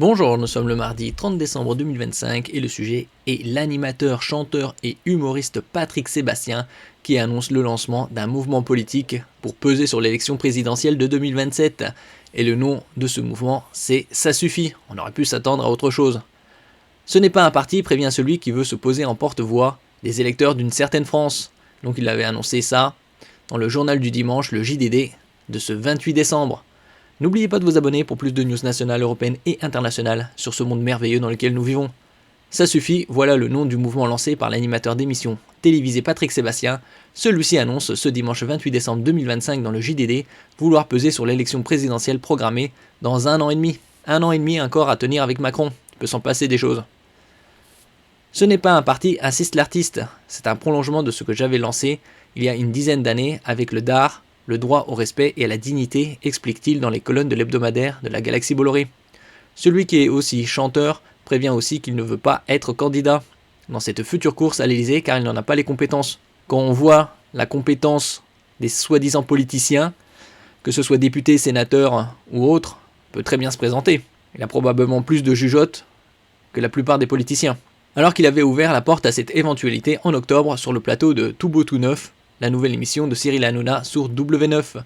Bonjour, nous sommes le mardi 30 décembre 2025 et le sujet est l'animateur, chanteur et humoriste Patrick Sébastien qui annonce le lancement d'un mouvement politique pour peser sur l'élection présidentielle de 2027. Et le nom de ce mouvement, c'est Ça suffit, on aurait pu s'attendre à autre chose. Ce n'est pas un parti, prévient celui qui veut se poser en porte-voix des électeurs d'une certaine France. Donc il avait annoncé ça dans le journal du dimanche, le JDD, de ce 28 décembre. N'oubliez pas de vous abonner pour plus de news nationales, européennes et internationales sur ce monde merveilleux dans lequel nous vivons. Ça suffit, voilà le nom du mouvement lancé par l'animateur d'émission télévisée Patrick Sébastien. Celui-ci annonce ce dimanche 28 décembre 2025 dans le JDD vouloir peser sur l'élection présidentielle programmée dans 1 an et demi. 1 an et demi encore à tenir avec Macron, il peut s'en passer des choses. Ce n'est pas un parti, insiste l'artiste, c'est un prolongement de ce que j'avais lancé il y a une dizaine d'années avec le DAR, le droit au respect et à la dignité, explique-t-il dans les colonnes de l'hebdomadaire de la Galaxie Bolloré. Celui qui est aussi chanteur prévient aussi qu'il ne veut pas être candidat dans cette future course à l'Elysée car il n'en a pas les compétences. Quand on voit la compétence des soi-disant politiciens, que ce soit députés, sénateurs ou autres, peut très bien se présenter. Il a probablement plus de jugeote que la plupart des politiciens. Alors qu'il avait ouvert la porte à cette éventualité en octobre sur le plateau de Tout Beau Tout Neuf, la nouvelle émission de Cyril Hanouna sur W9.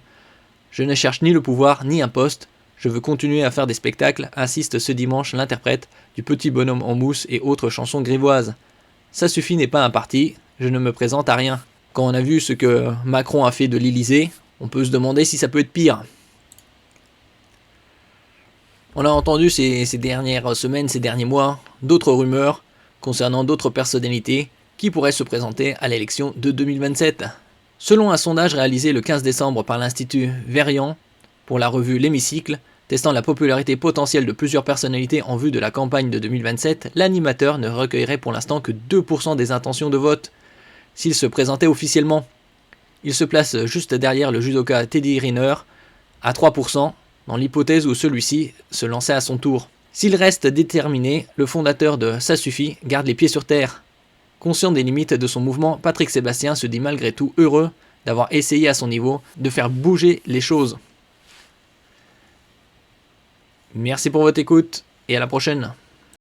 Je ne cherche ni le pouvoir ni un poste, je veux continuer à faire des spectacles, insiste ce dimanche l'interprète du Petit Bonhomme en mousse et autres chansons grivoises. Ça suffit n'est pas un parti, je ne me présente à rien. Quand on a vu ce que Macron a fait de l'Elysée, on peut se demander si ça peut être pire. On a entendu ces dernières semaines, ces derniers mois, d'autres rumeurs concernant d'autres personnalités qui pourraient se présenter à l'élection de 2027. Selon un sondage réalisé le 15 décembre par l'Institut Verian pour la revue L'Hémicycle, testant la popularité potentielle de plusieurs personnalités en vue de la campagne de 2027, l'animateur ne recueillerait pour l'instant que 2% des intentions de vote s'il se présentait officiellement. Il se place juste derrière le judoka Teddy Riner à 3% dans l'hypothèse où celui-ci se lançait à son tour. S'il reste déterminé, le fondateur de Ça suffit garde les pieds sur terre. Conscient des limites de son mouvement, Patrick Sébastien se dit malgré tout heureux d'avoir essayé à son niveau de faire bouger les choses. Merci pour votre écoute et à la prochaine.